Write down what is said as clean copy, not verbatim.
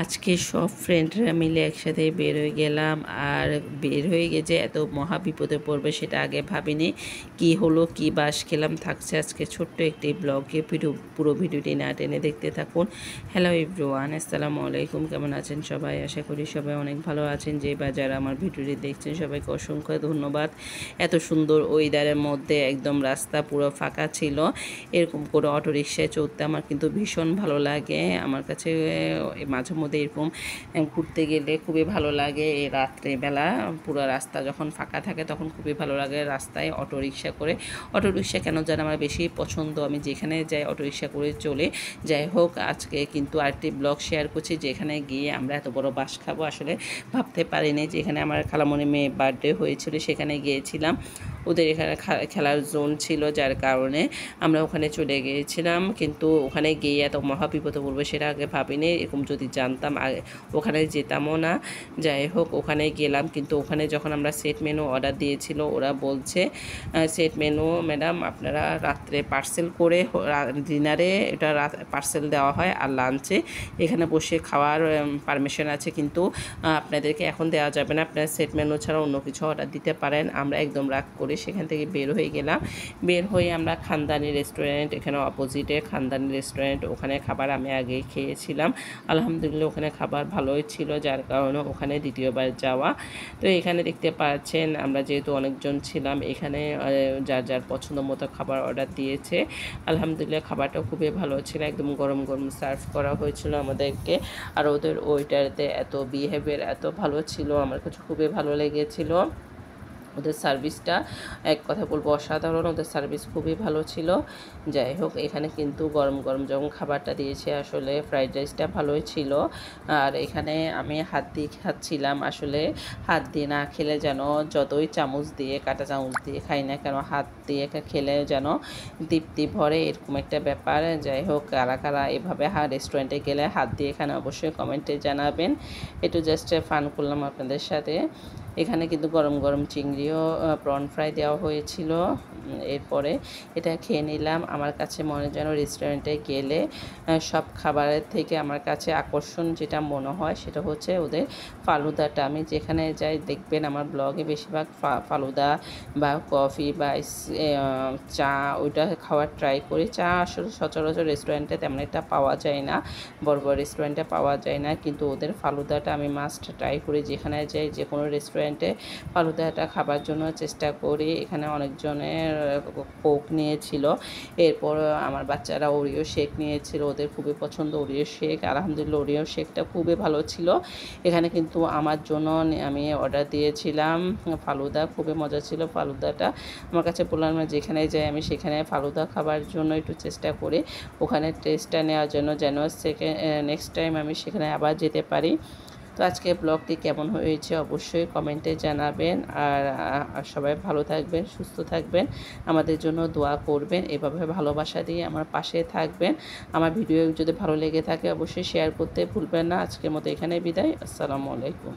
আজকে সব ফ্রেন্ডরা মিলে একসাথে বের হয়ে গেলাম। আর বের হয়ে গিয়ে যে এত মহা বিপদে পড়বে সেটা আগে ভাবিনি। কি হলো, কি বাস খেলাম থাকছে আজকে ছোট্ট একটি ব্লগে। পুরো ভিডিওটি না টেনে দেখতে থাকুন। হ্যালো এভরিওয়ান, আসসালামু আলাইকুম। কেমন আছেন সবাই? আশা করি সবাই অনেক ভালো আছেন। যে বা যারা আমার ভিডিওটি দেখছেন সবাইকে অসংখ্য ধন্যবাদ। এত সুন্দর ওয়েদারের মধ্যে একদম রাস্তা পুরো ফাঁকা ছিল। এরকম করে অটোরিকশায় চড়তে আমার কিন্তু ভীষণ ভালো লাগে। আমার কাছে মাঝে মধ্যে এরকম ঘুরতে গেলে খুবই ভালো লাগে। এই রাত্রেবেলা পুরো রাস্তা যখন ফাঁকা থাকে তখন খুবই ভালো লাগে রাস্তায় অটোরিকশা করে। অটোরিকশা কেন যেন আমার বেশি পছন্দ, আমি যেখানে যাই অটোরিকশা করে চলে। যাই হোক, আজকে কিন্তু আরেকটি ব্লগ শেয়ার করছি যেখানে গিয়ে আমরা এত বড় বাস খাবো আসলে ভাবতে পারিনি। যেখানে আমার খালামণি মেয়ে বার্থডে হয়েছিল সেখানে গিয়েছিলাম। ওদের এখানে খেলার জোন ছিল, যার কারণে আমরা ওখানে চলে গিয়েছিলাম। কিন্তু ওখানে গিয়ে এত মহা বিপদে পড়বে সেটা আগে ভাবিনি। এরকম যদি জানতাম ওখানে যেতামও না। যাই হোক, ওখানে গেলাম। কিন্তু ওখানে যখন আমরা সেট মেনু অর্ডার দিয়েছিল, ওরা বলছে সেট মেনু ম্যাডাম আপনারা রাত্রে পার্সেল করে, ডিনারে এটা পার্সেল দেওয়া হয় আর লাঞ্চে এখানে বসে খাওয়ার পারমিশন আছে, কিন্তু আপনাদেরকে এখন দেওয়া যাবে না। আপনারা সেট মেনু ছাড়া অন্য কিছু অর্ডার দিতে পারেন। আমরা একদম রাগ করে সেখান থেকে বের হয়ে গেলাম। বের হয়ে আমরা খানদানি রেস্টুরেন্ট, এখানে অপোজিটে খানদানি রেস্টুরেন্ট, ওখানে খাবার আমি আগেই খেয়েছিলাম। আলহামদুলিল্লাহ ওখানে খাবার ভালোই ছিল, যার কারণে ওখানে দ্বিতীয়বার যাওয়া। তো এখানে দেখতে পাচ্ছেন আমরা যেহেতু অনেকজন ছিলাম, এখানে যার যার পছন্দ মতো খাবার অর্ডার দিয়েছে। আলহামদুলিল্লাহ খাবারটা খুবই ভালো ছিল, একদম গরম গরম সার্ভ করা হয়েছিল আমাদেরকে। আর ওদের ওয়েটারদের এত বিহেভিয়ার এত ভালো ছিল, আমার কাছে খুবই ভালো লেগেছিল। ওদের সার্ভিসটা এক কথা বলবো অসাধারণ, ওদের সার্ভিস খুবই ভালো ছিল। যাই হোক, এখানে কিন্তু গরম গরম যখন খাবারটা দিয়েছে আসলে ফ্রাইড রাইসটা ভালোই ছিল। আর এখানে আমি হাত দিয়ে খাচ্ছিলাম। আসলে হাত দিয়ে না খেলে যেন, যতই চামচ দিয়ে কাঁটা চামচ দিয়ে খাই না কেন, হাত দিয়ে খেলে যেন তৃপ্তি ভরে, এরকম একটা ব্যাপার। যাই হোক, কারা কারা এভাবে রেস্টুরেন্টে গেলে হাত দিয়ে এখানে অবশ্যই কমেন্টে জানাবেন। একটু জাস্ট ফান করলাম আপনাদের সাথে। এখানে কিন্তু গরম গরম চিংড়িও প্রন ফ্রাই দেওয়া হয়েছিল। এরপরে এটা খেয়ে নিলাম। আমার কাছে মনে যেন রেস্টুরেন্টে গেলে সব খাবারের থেকে আমার কাছে আকর্ষণ যেটা মনে হয় সেটা হচ্ছে ওদের ফালুদাটা। আমি যেখানে যাই দেখবেন আমার ব্লগে বেশিরভাগ ফালুদা বা কফি বা চা ওইটা খাওয়ার ট্রাই করি। চা আসলে সচরাচর রেস্টুরেন্টে তেমন একটা পাওয়া যায় না, বড় বড় রেস্টুরেন্টে পাওয়া যায় না, কিন্তু ওদের ফালুদাটা আমি মাস্ট ট্রাই করি। যেখানে যাই যে কোনো রেস্টুরেন্টে ফালুদাটা খাবার জন্য চেষ্টা করি। এখানে অনেকজনের কোক নিয়েছিল। এরপর আমার বাচ্চারা ওরিও শেক নিয়েছিল, ওদের খুবই পছন্দ ওরিও শেক। আলহামদুলিল্লাহ ওরিও শেকটা খুবই ভালো ছিল। এখানে কিন্তু আমার জন্য আমি অর্ডার দিয়েছিলাম ফালুদা, খুবই মজা ছিল ফালুদাটা। আমার কাছে বললাম না, যেখানে যাই আমি সেখানে ফালুদা খাবার জন্য একটু চেষ্টা করি, ওখানে টেস্টটা নেওয়ার জন্য, যেন নেক্সট টাইম আমি সেখানে আবার যেতে পারি। তো আজকে ব্লগটি কেমন হয়েছে অবশ্যই কমেন্টে জানাবেন। আর সবাই ভালো থাকবেন, সুস্থ থাকবেন, আমাদের জন্য দোয়া করবেন, এভাবে ভালোবাসা দিয়ে আমার পাশে থাকবেন। আমার ভিডিও যদি ভালো লেগে থাকে অবশ্যই শেয়ার করতে ভুলবেন না। আজকের মতো এখানে বিদায়। আসসালামু আলাইকুম।